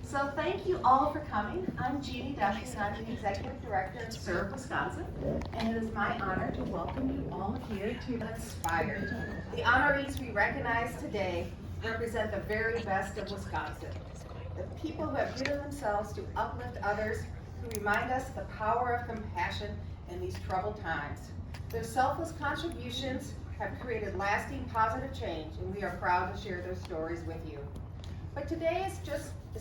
So thank you all for coming. I'm Jeannie Duffy, and I'm the Executive Director of Serve Wisconsin, and it is my honor to welcome you all here to Inspired. The honorees we recognize today represent the very best of Wisconsin. The people who have given themselves to uplift others, who remind us the power of compassion in these troubled times. Their selfless contributions have created lasting positive change, and we are proud to share their stories with you. But today is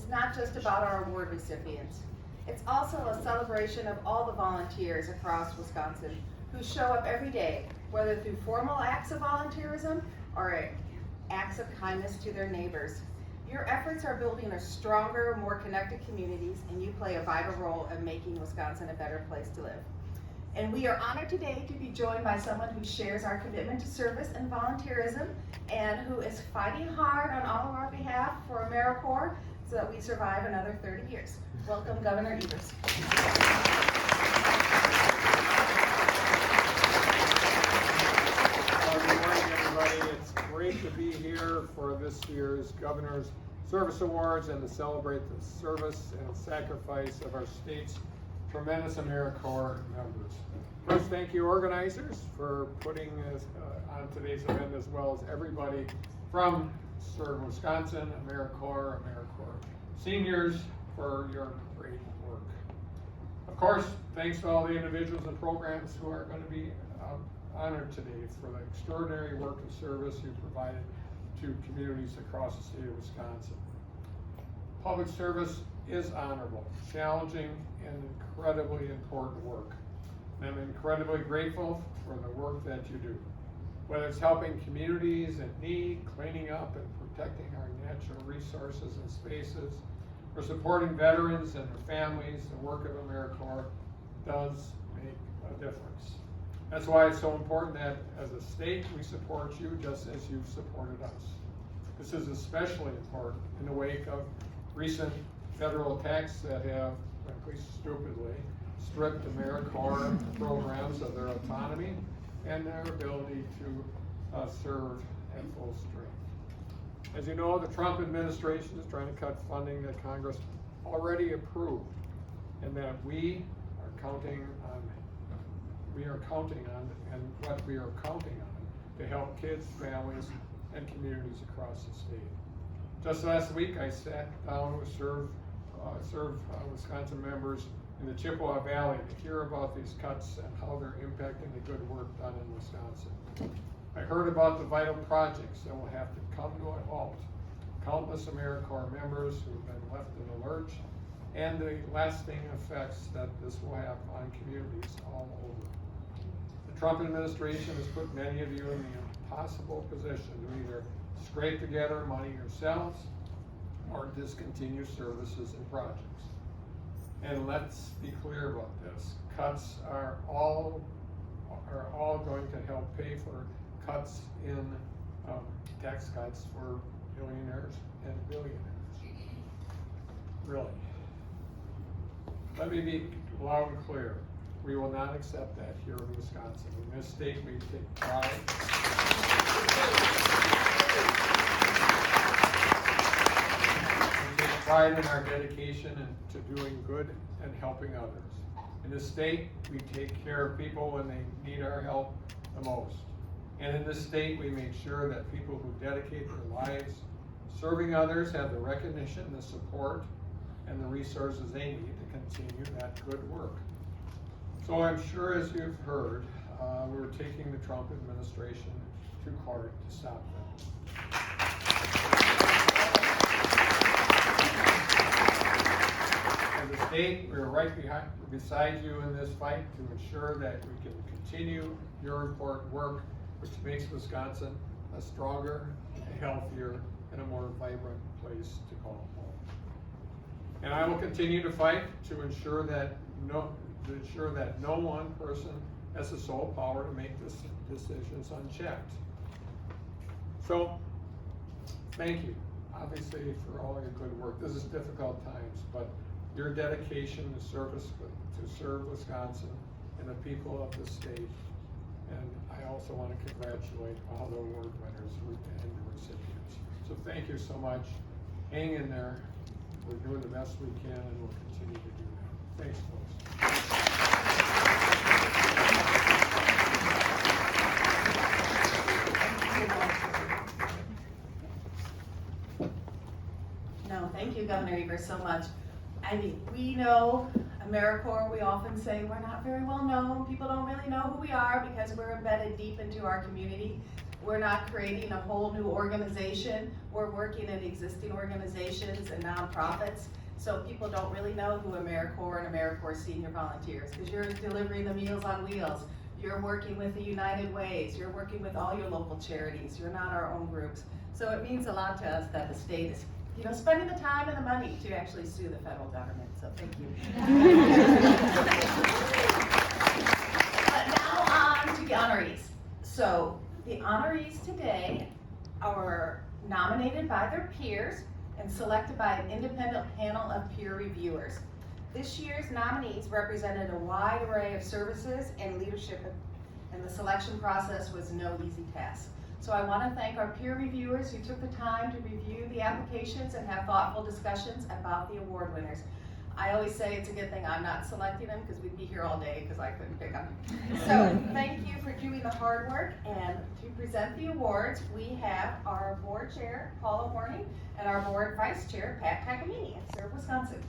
not just about our award recipients. It's also a celebration of all the volunteers across Wisconsin who show up every day, whether through formal acts of volunteerism or acts of kindness to their neighbors. Your efforts are building a stronger, more connected communities, and you play a vital role in making Wisconsin a better place to live. And we are honored today to be joined by someone who shares our commitment to service and volunteerism and who is fighting hard on all of our behalf for AmeriCorps so that we survive another 30 years. Welcome, Governor Evers. Good morning, everybody. It's great to be here for this year's Governor's Service Awards and to celebrate the service and sacrifice of our state's tremendous AmeriCorps members. First, thank you organizers for putting this on today's event, as well as everybody from Serve Wisconsin, AmeriCorps seniors for your great work. Of course, thanks to all the individuals and programs who are going to be honored today for the extraordinary work and service you provided to communities across the state of Wisconsin. Public service is honorable, challenging, and incredibly important work. I'm incredibly grateful for the work that you do. Whether it's helping communities in need, cleaning up and protecting our natural resources and spaces, or supporting veterans and their families, the work of AmeriCorps does make a difference. That's why it's so important that as a state we support you just as you've supported us. This is especially important in the wake of recent federal attacks that have, frankly, stupidly stripped AmeriCorps programs of their autonomy and their ability to serve at full strength. As you know, the Trump administration is trying to cut funding that Congress already approved, and that we are counting on, and what we are counting on to help kids, families, and communities across the state. Just last week, I sat down with Serve Wisconsin members in the Chippewa Valley to hear about these cuts and how they're impacting the good work done in Wisconsin. I heard about the vital projects that will have to come to a halt, countless AmeriCorps members who have been left in the lurch, and the lasting effects that this will have on communities all over. The Trump administration has put many of you in the impossible position to either scrape together money yourselves or discontinue services and projects. And let's be clear about this. Cuts are all going to help pay for cuts in tax cuts for millionaires and billionaires. Really. Let me be loud and clear. We will not accept that here in Wisconsin. In this state, we take pride. We take pride in our dedication to doing good and helping others. In this state, we take care of people when they need our help the most. And in this state, we make sure that people who dedicate their lives serving others have the recognition, the support, and the resources they need to continue that good work. So I'm sure, as you've heard, we're taking the Trump administration to court to stop them. As a state, we're right beside you in this fight to ensure that we can continue your important work, which makes Wisconsin a stronger, a healthier, and a more vibrant place to call home. And I will continue to fight to ensure that no one person has the sole power to make decisions unchecked. So, thank you, obviously, for all your good work. This is difficult times, but your dedication to serve Wisconsin and the people of the state. And I also want to congratulate all the award winners and the recipients. So thank you so much. Hang in there. We're doing the best we can, and we'll continue to do that. Thanks, folks. No, thank you, Governor Evers, so much. I mean, we know AmeriCorps, we often say we're not very well known. People don't really know who we are because we're embedded deep into our community. We're not creating a whole new organization. We're working in existing organizations and nonprofits. So people don't really know who AmeriCorps and AmeriCorps Senior Volunteers, because you're delivering the Meals on Wheels. You're working with the United Ways. You're working with all your local charities. You're not our own groups. So it means a lot to us that the state is, spending the time and the money to actually sue the federal government. So thank you. But now on to the honorees. So the honorees today are nominated by their peers and selected by an independent panel of peer reviewers. This year's nominees represented a wide array of services and leadership, and the selection process was no easy task. So I want to thank our peer reviewers who took the time to review the applications and have thoughtful discussions about the award winners. I always say it's a good thing I'm not selecting them because we'd be here all day because I couldn't pick them. So thank you for doing the hard work, and to present the awards, we have our board chair, Paula Horning, and our board vice chair, Pat Takamini, of Serve Wisconsin.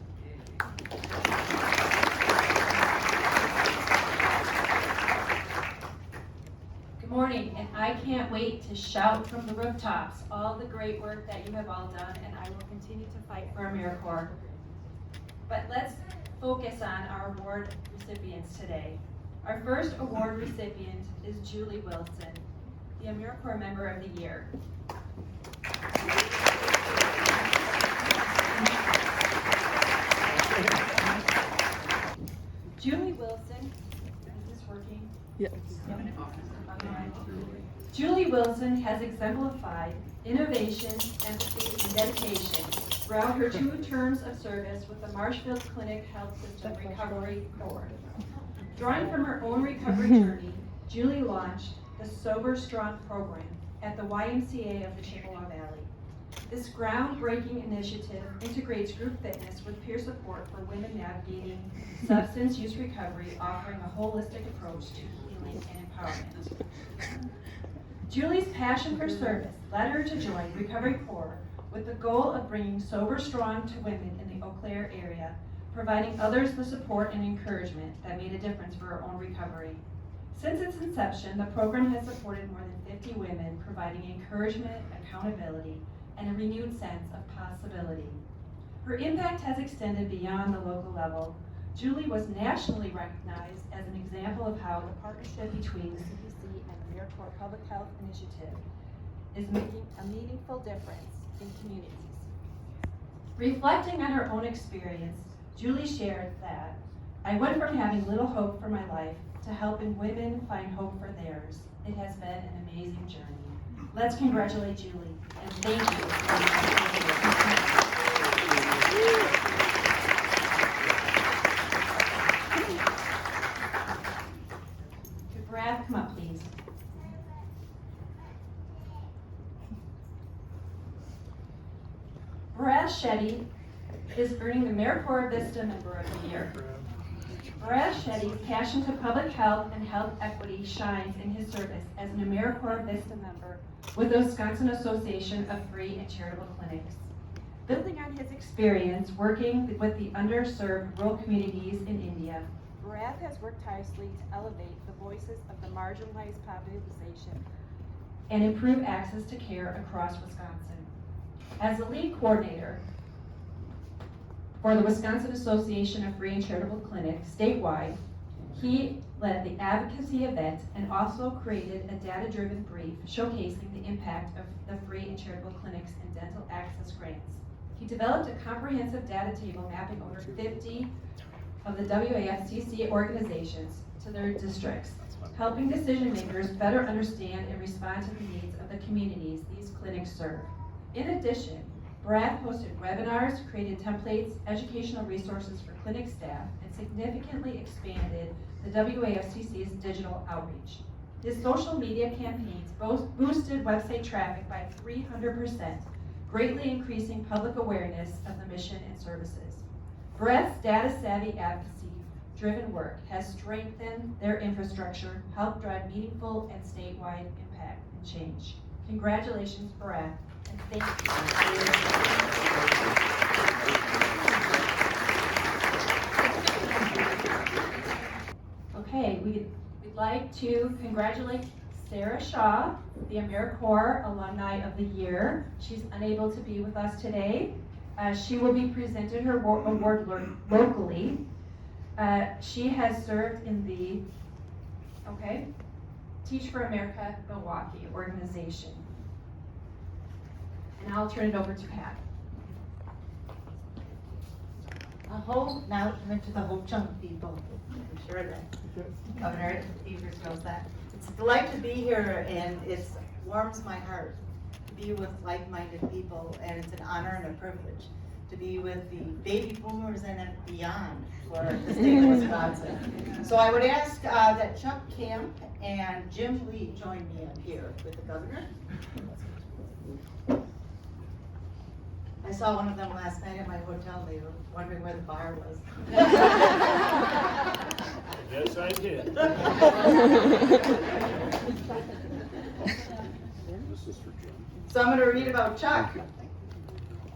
Good morning, and I can't wait to shout from the rooftops all the great work that you have all done, and I will continue to fight for AmeriCorps. But let's focus on our award recipients today. Our first award recipient is Julie Wilson, the AmeriCorps Member of the Year. Julie Wilson, is this working? Yes. Julie Wilson has exemplified innovation, empathy, and dedication throughout her 2 terms of service with the Marshfield Clinic Health System Recovery Corps. Drawing from her own recovery journey, Julie launched the Sober Strong program at the YMCA of the Chippewa Valley. This groundbreaking initiative integrates group fitness with peer support for women navigating substance use recovery, offering a holistic approach to healing and empowerment. Julie's passion for service led her to join Recovery Corps with the goal of bringing Sober Strong to women in the Eau Claire area, providing others the support and encouragement that made a difference for her own recovery. Since its inception, the program has supported more than 50 women, providing encouragement, accountability, and a renewed sense of possibility. Her impact has extended beyond the local level. Julie was nationally recognized as an example of how the partnership between the CPC and the AmeriCorps Public Health Initiative is making a meaningful difference in communities. Reflecting on her own experience, Julie shared that, "I went from having little hope for my life to helping women find hope for theirs. It has been an amazing journey." Let's congratulate Julie, and thank you. Could Brad come up, please? Brad Shetty is earning the AmeriCorps Vista Member of the Year. Brad Shetty's passion to public health and health equity shines in his service as an AmeriCorps Vista member with the Wisconsin Association of Free and Charitable Clinics. Building on his experience working with the underserved rural communities in India, Brad has worked tirelessly to elevate the voices of the marginalized population and improve access to care across Wisconsin. As the lead coordinator for the Wisconsin Association of Free and Charitable Clinics statewide, he led the advocacy event and also created a data-driven brief showcasing the impact of the free and charitable clinics and dental access grants. He developed a comprehensive data table mapping over 50 of the WAFCC organizations to their districts, helping decision makers better understand and respond to the needs of the communities these clinics serve. In addition, Brad hosted webinars, created templates, educational resources for clinic staff, and significantly expanded the WAFCC's digital outreach. His social media campaigns boosted website traffic by 300%, greatly increasing public awareness of the mission and services. Brett's data-savvy advocacy-driven work has strengthened their infrastructure, helped drive meaningful and statewide impact and change. Congratulations, Brett, and thank you. Okay, we'd like to congratulate Sarah Shaw, the AmeriCorps Alumni of the Year. She's unable to be with us today. She will be presented her award locally. She has served in the, Teach for America Milwaukee organization. And I'll turn it over to Pat. Now coming to the whole chunk of people. I'm sure that Governor Evers knows that. It's a delight to be here, and it warms my heart to be with like-minded people, and it's an honor and a privilege to be with the baby boomers and beyond for the state of Wisconsin. So I would ask that Chuck Camp and Jim Lee join me up here with the governor. I saw one of them last night at my hotel. They were wondering where the bar was. Yes, I did. This is for Jim. So I'm going to read about Chuck.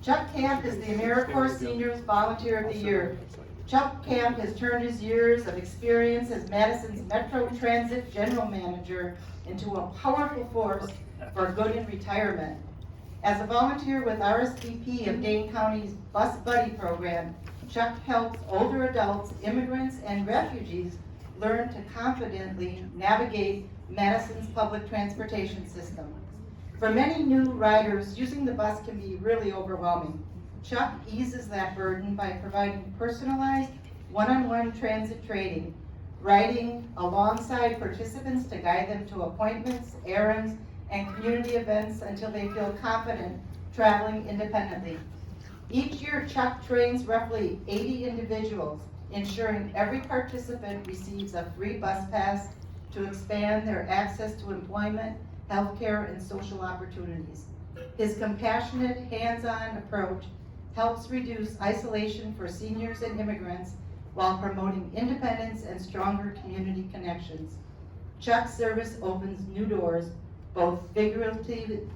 Chuck Camp is the AmeriCorps Seniors Volunteer of the Year. Chuck Camp has turned his years of experience as Madison's Metro Transit General Manager into a powerful force for good in retirement. As a volunteer with RSVP of Dane County's Bus Buddy program, Chuck helps older adults, immigrants, and refugees learn to confidently navigate Madison's public transportation system. For many new riders, using the bus can be really overwhelming. Chuck eases that burden by providing personalized, one-on-one transit training, riding alongside participants to guide them to appointments, errands, and community events until they feel confident traveling independently. Each year, Chuck trains roughly 80 individuals, ensuring every participant receives a free bus pass to expand their access to employment, healthcare, and social opportunities. His compassionate, hands-on approach helps reduce isolation for seniors and immigrants while promoting independence and stronger community connections. Chuck's service opens new doors, both figuratively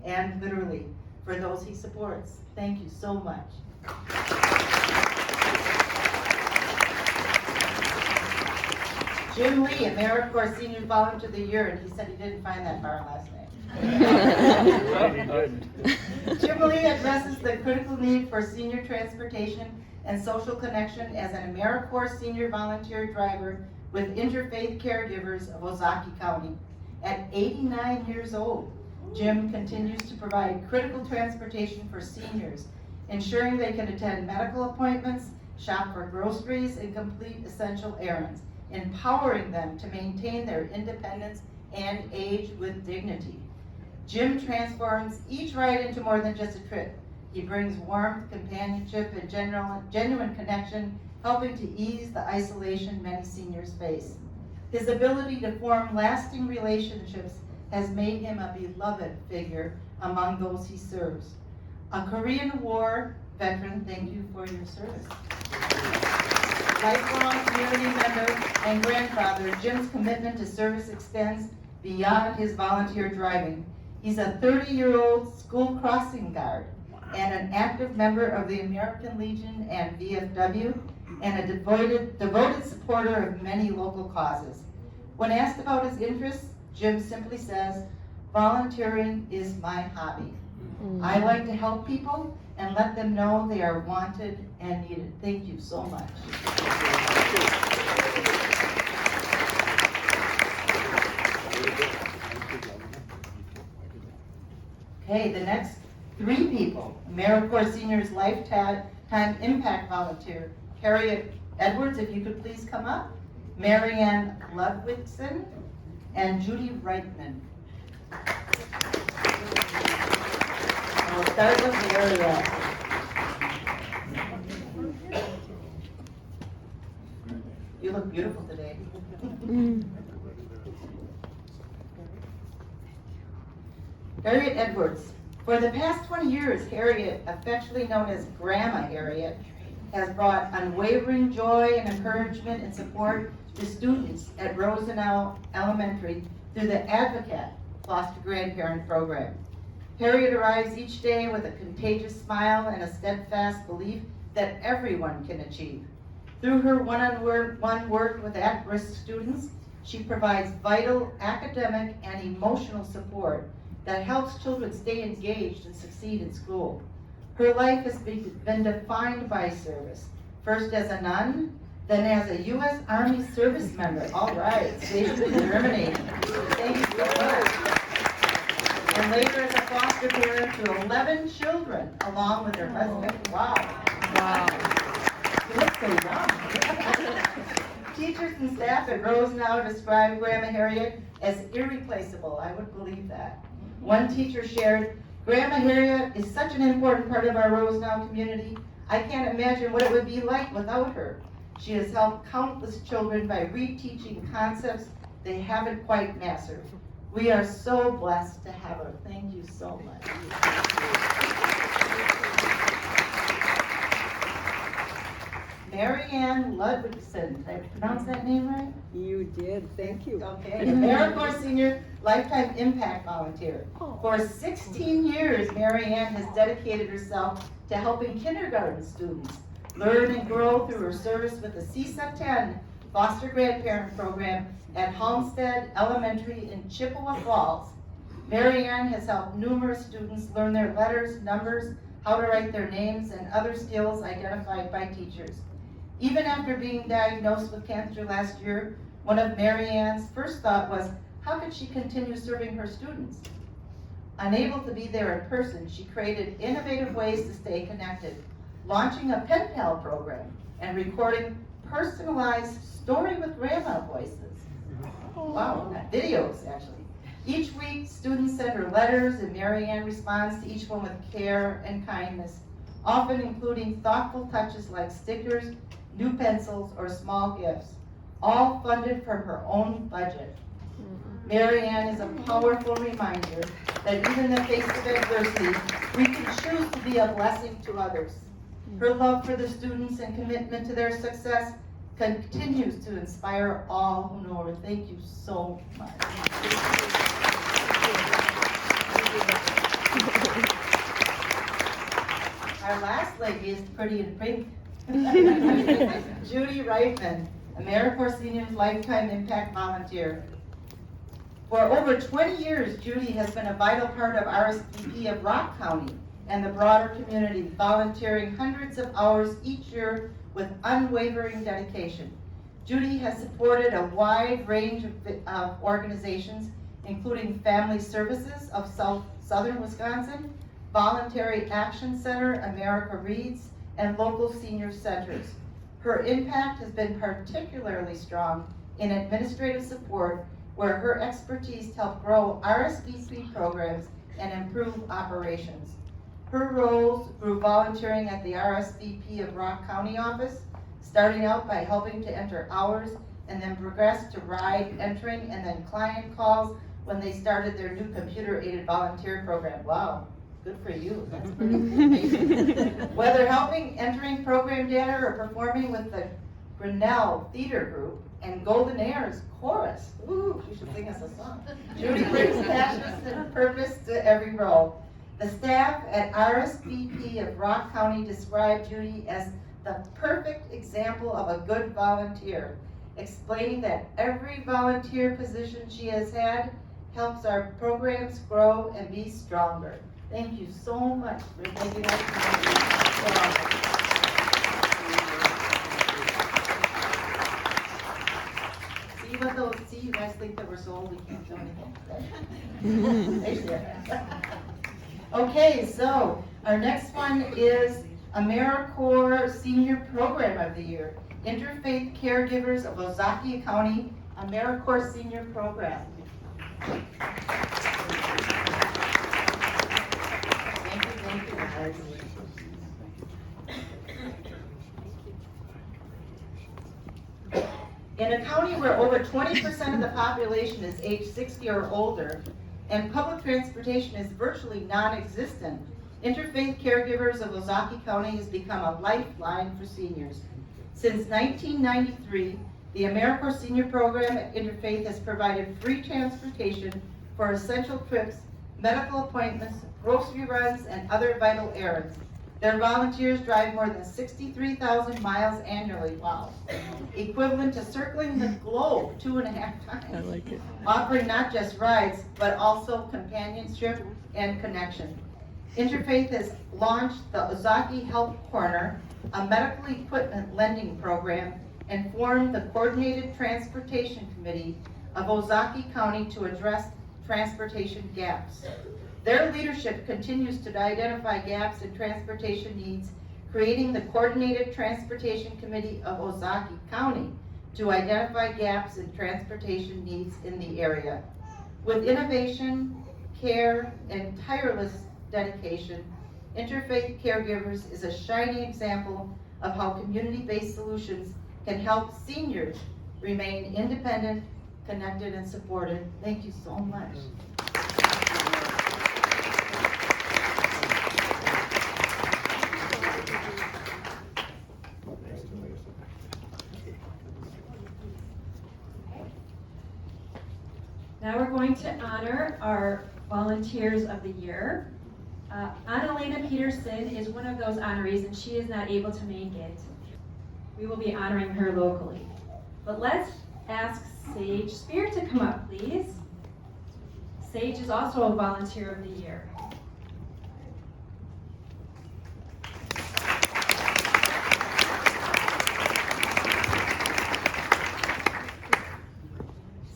and literally, for those he supports. Thank you so much. Jim Lee, AmeriCorps Senior Volunteer of the Year, and he said he didn't find that bar last night. Jim Lee addresses the critical need for senior transportation and social connection as an AmeriCorps Senior Volunteer driver with Interfaith Caregivers of Ozaukee County. At 89 years old, Jim continues to provide critical transportation for seniors, ensuring they can attend medical appointments, shop for groceries, and complete essential errands, empowering them to maintain their independence and age with dignity. Jim transforms each ride into more than just a trip. He brings warmth, companionship, and genuine connection, helping to ease the isolation many seniors face. His ability to form lasting relationships has made him a beloved figure among those he serves. A Korean War veteran, thank you for your service. Lifelong community member and grandfather, Jim's commitment to service extends beyond his volunteer driving. He's a 30-year-old school crossing guard and an active member of the American Legion and VFW, and a devoted supporter of many local causes. When asked about his interests, Jim simply says, "Volunteering is my hobby. I like to help people and let them know they are wanted and needed." Thank you so much. Okay, the next three people, AmeriCorps Seniors Lifetime Impact Volunteer, Carrie Edwards, if you could please come up, Marianne Ludwigson, and Judy Reitman. We'll start with Marianne. You look beautiful today. Harriet Edwards For the past 20 years, Harriet, affectionately known as Grandma Harriet, has brought unwavering joy and encouragement and support to students at Rosenau Elementary through the Advocate Foster Grandparent Program. Harriet arrives each day with a contagious smile and a steadfast belief that everyone can achieve. Through her one-on-one work with at-risk students, she provides vital academic and emotional support that helps children stay engaged and succeed in school. Her life has been defined by service, first as a nun, then as a U.S. Army service member, all right, stationed in Germany. Thank you so much. And later as a foster parent to 11 children, along with her husband. Wow. Wow. You look so young. Teachers and staff at Rosenau describe Grandma Harriet as irreplaceable. I would believe that. One teacher shared, "Grandma Harriet is such an important part of our Rosenau community. I can't imagine what it would be like without her. She has helped countless children by reteaching concepts they haven't quite mastered. We are so blessed to have her." Thank you so much. Mary Ann Ludwigson, did I pronounce that name right? You did, thank you. Okay, AmeriCorps Senior Lifetime Impact Volunteer. For 16 years, Mary Ann has dedicated herself to helping kindergarten students learn and grow through her service with the CISA 10 Foster Grandparent Program at Homestead Elementary in Chippewa Falls. Mary Ann has helped numerous students learn their letters, numbers, how to write their names, and other skills identified by teachers. Even after being diagnosed with cancer last year, one of Mary Ann's first thought was, how could she continue serving her students? Unable to be there in person, she created innovative ways to stay connected, launching a pen pal program and recording personalized story with grandma voices. Wow, not videos actually. Each week, students send her letters and Mary Ann responds to each one with care and kindness, often including thoughtful touches like stickers, new pencils, or small gifts, all funded from her own budget. Mary Ann is a powerful reminder that even in the face of adversity, we can choose to be a blessing to others. Her love for the students and commitment to their success continues to inspire all who know her. Thank you so much. Our last lady is pretty in pink. Judy Reitman, AmeriCorps Senior Lifetime Impact Volunteer. For over 20 years, Judy has been a vital part of RSVP of Rock County and the broader community, volunteering hundreds of hours each year with unwavering dedication. Judy has supported a wide range of organizations, including Family Services of Southern Wisconsin, Voluntary Action Center, America Reads, and local senior centers. Her impact has been particularly strong in administrative support, where her expertise helped grow RSVP programs and improve operations. Her roles grew volunteering at the RSVP of Rock County office, starting out by helping to enter hours, and then progressed to ride entering and then client calls when they started their new computer-aided volunteer program. Wow, good for you. That's pretty amazing. Whether helping entering program data or performing with the Grinnell Theater Group and Golden Airs Chorus. Ooh, you should sing us a song. Judy brings passion and purpose to every role. The staff at RSVP of Rock County described Judy as the perfect example of a good volunteer, explaining that every volunteer position she has had helps our programs grow and be stronger. Thank you so much for taking us to See, you guys think that we're so old we can't do anything. Okay, so our next one is AmeriCorps Senior Program of the Year, Interfaith Caregivers of Ozaukee County, AmeriCorps Senior Program. Thank you guys. In a county where over 20% of the population is age 60 or older, and public transportation is virtually non-existent, Interfaith Caregivers of Ozaukee County has become a lifeline for seniors. Since 1993, the AmeriCorps Senior Program at Interfaith has provided free transportation for essential trips, medical appointments, grocery runs, and other vital errands. Their volunteers drive more than 63,000 miles annually, wow, equivalent to circling the globe 2.5 times. I like it. Offering not just rides, but also companionship and connection. Interfaith has launched the Ozaukee Health Corner, a medical equipment lending program, and formed the Coordinated Transportation Committee of Ozaukee County to address transportation gaps. Their leadership continues to identify gaps in transportation needs, creating the Coordinated Transportation Committee of Ozaukee County to identify gaps in transportation needs in the area. With innovation, care, and tireless dedication, Interfaith Caregivers is a shining example of how community-based solutions can help seniors remain independent, connected, and supported. Thank you so much. Now we're going to honor our volunteers of the year. Annalena Peterson is one of those honorees, and she is not able to make it. We will be honoring her locally. But let's ask Sage Spear to come up, please. Sage is also a volunteer of the year.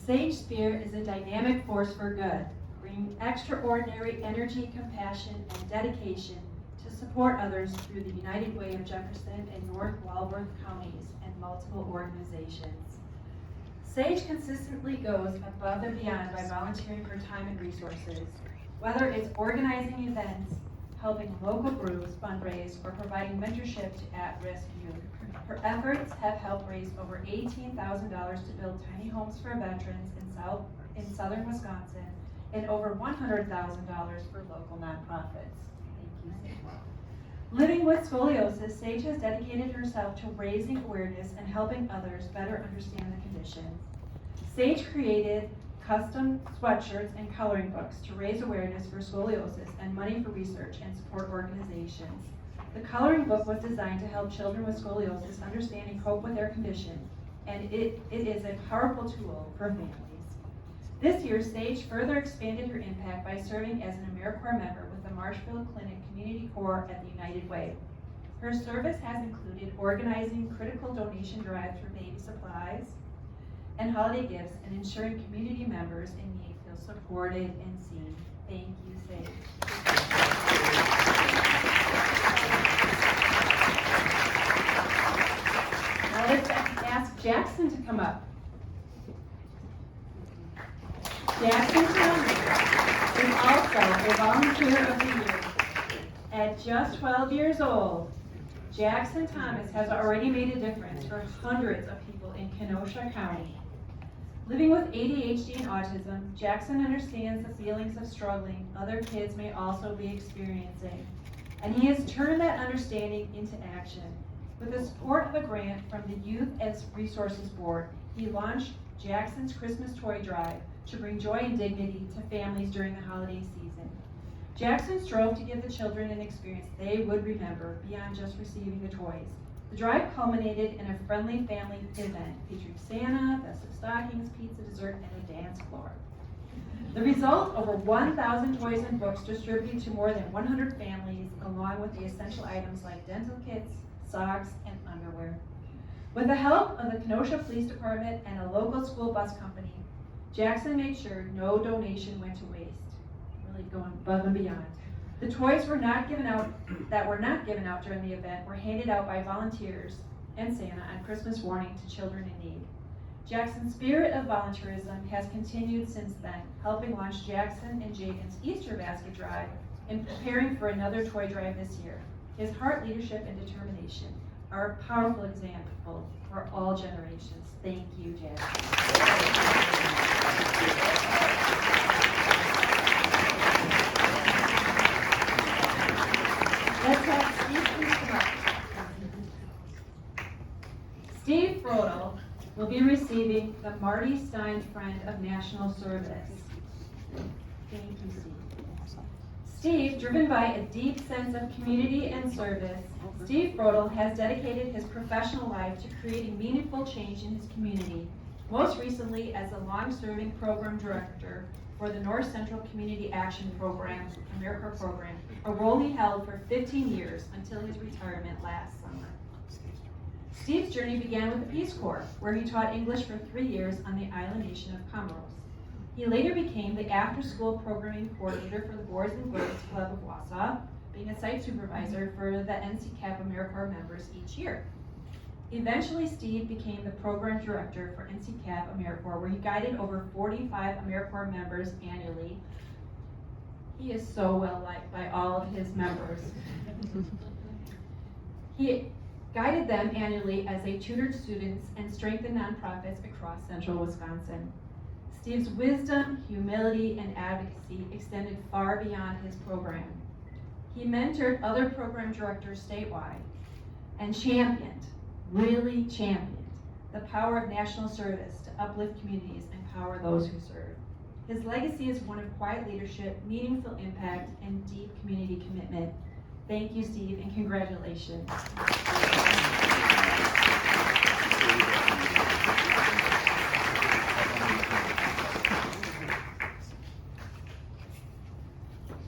Sage Spear is a dynamic force for good, bringing extraordinary energy, compassion, and dedication to support others through the United Way of Jefferson and North Walworth counties and multiple organizations. Sage consistently goes above and beyond by volunteering her time and resources, whether it's organizing events, helping local groups fundraise, or providing mentorship to at-risk youth. Her efforts have helped raise over $18,000 to build tiny homes for veterans in southern Wisconsin and over $100,000 for local nonprofits. Thank you, Sage. Living with scoliosis, Sage has dedicated herself to raising awareness and helping others better understand the condition. Sage created custom sweatshirts and coloring books to raise awareness for scoliosis and money for research and support organizations. The coloring book was designed to help children with scoliosis understand and cope with their condition, and it is a powerful tool for families. This year, Sage further expanded her impact by serving as an AmeriCorps member with the Marshfield Clinic Community Corps at the United Way. Her service has included organizing critical donation drives for baby supplies and holiday gifts and ensuring community members in need feel supported and seen. Thank you, Sage. Now let's ask Jackson to come up. Jackson Thomas is also a volunteer of the year. At just 12 years old, Jackson Thomas has already made a difference for hundreds of people in Kenosha County. Living with ADHD and autism, Jackson understands the feelings of struggling other kids may also be experiencing, and he has turned that understanding into action. With the support of a grant from the Youth as Resources Board, he launched Jackson's Christmas Toy Drive to bring joy and dignity to families during the holiday season. Jackson strove to give the children an experience they would remember beyond just receiving the toys. The drive culminated in a friendly family event featuring Santa, festive stockings, pizza, dessert, and a dance floor. The result, over 1,000 toys and books distributed to more than 100 families, along with the essential items like dental kits, socks, and underwear. With the help of the Kenosha Police Department and a local school bus company, Jackson made sure no donation went to waste, really going above and beyond. The toys that were not given out during the event were handed out by volunteers and Santa on Christmas morning to children in need. Jackson's spirit of volunteerism has continued since then, helping launch Jackson and Jagan's Easter Basket Drive and preparing for another toy drive this year. His heart, leadership, and determination are a powerful example for all generations. Thank you, Jackson. Let's have Steve please come up. Steve Brodel will be receiving the Marty Stein Friend of National Service. Thank you, Steve. Steve, driven by a deep sense of community and service, Steve Brodel has dedicated his professional life to creating meaningful change in his community, most recently as a long-serving program director for the North Central Community Action Program, AmeriCorps program, a role he held for 15 years until his retirement last summer. Steve's journey began with the Peace Corps, where he taught English for 3 years on the island nation of Comoros. He later became the after-school programming coordinator for the Boys and Girls Club of Wausau, being a site supervisor for the NCCAP AmeriCorps members each year. Eventually, Steve became the program director for NCCAP AmeriCorps, where he guided over 45 AmeriCorps members annually. He is so well liked by all of his members. He guided them annually as they tutored students and strengthened nonprofits across central Wisconsin. Steve's wisdom, humility, and advocacy extended far beyond his program. He mentored other program directors statewide and really championed, the power of national service to uplift communities and empower those who serve. His legacy is one of quiet leadership, meaningful impact, and deep community commitment. Thank you, Steve, and congratulations.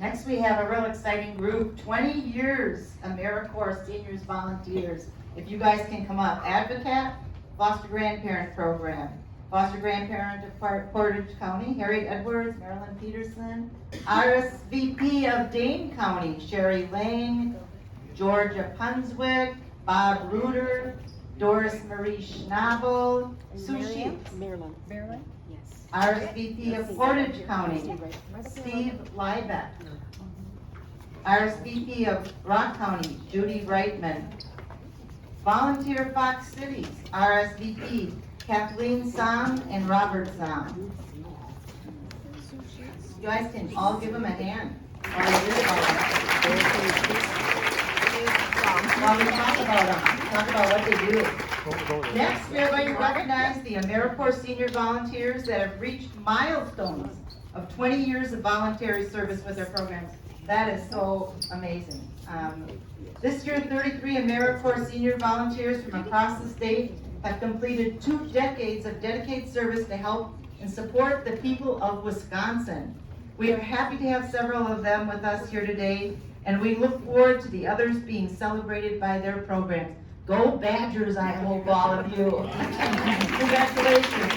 Next, we have a real exciting group, 20 years AmeriCorps Seniors Volunteers. If you guys can come up. Advocate, Foster Grandparent Program. Foster Grandparent of Portage County, Harriet Edwards, Marilyn Peterson. RSVP of Dane County, Sherry Lane, Georgia Punswick, Bob Reuter, Doris Marie Schnabel, Sue Sheets. Marilyn. Yes. RSVP of Portage County, Steve Liebeck. RSVP of Rock County, Judy Reitman. Volunteer Fox Cities, RSVP, Kathleen Song and Robert Song. You guys can all give them a hand while we talk about what they do. Next, we are going to recognize the AmeriCorps senior volunteers that have reached milestones of 20 years of voluntary service with their programs. That is so amazing. This year, 33 AmeriCorps senior volunteers from across the state have completed 2 decades of dedicated service to help and support the people of Wisconsin. We are happy to have several of them with us here today, and we look forward to the others being celebrated by their programs. Go Badgers, I hope, all of you. Congratulations.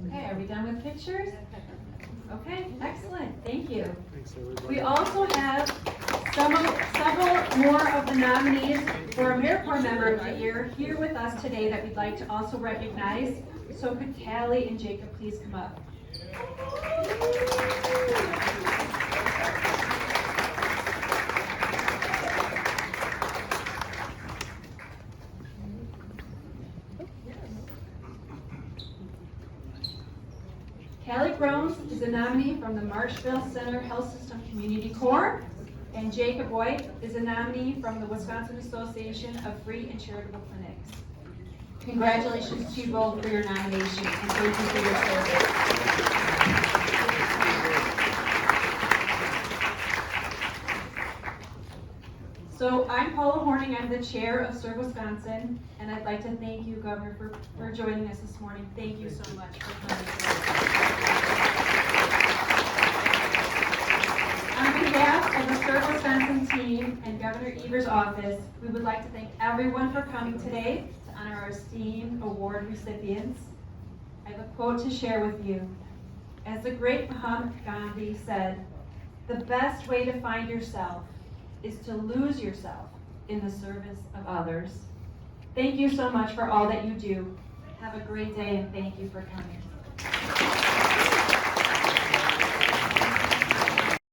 Okay, are we done with pictures? Okay, excellent, thank you. We also have several more of the nominees for AmeriCorps Member of the Year here with us today that we'd like to also recognize. So could Callie and Jacob please come up? Callie Grones is a nominee from the Marshville Center Health System Community Corps, and Jacob White is a nominee from the Wisconsin Association of Free and Charitable Clinics. Congratulations to you both for your nomination, and thank you for your service. So I'm Paula Horning, I'm the chair of Serve Wisconsin, and I'd like to thank you, Governor, for joining us this morning. Thank you so much for coming today. On behalf of the Serve Wisconsin team and Governor Evers' office, we would like to thank everyone for coming today to honor our esteemed award recipients. I have a quote to share with you. As the great Mahatma Gandhi said, "The best way to find yourself is to lose yourself in the service of others." Thank you so much for all that you do. Have a great day, and thank you for coming.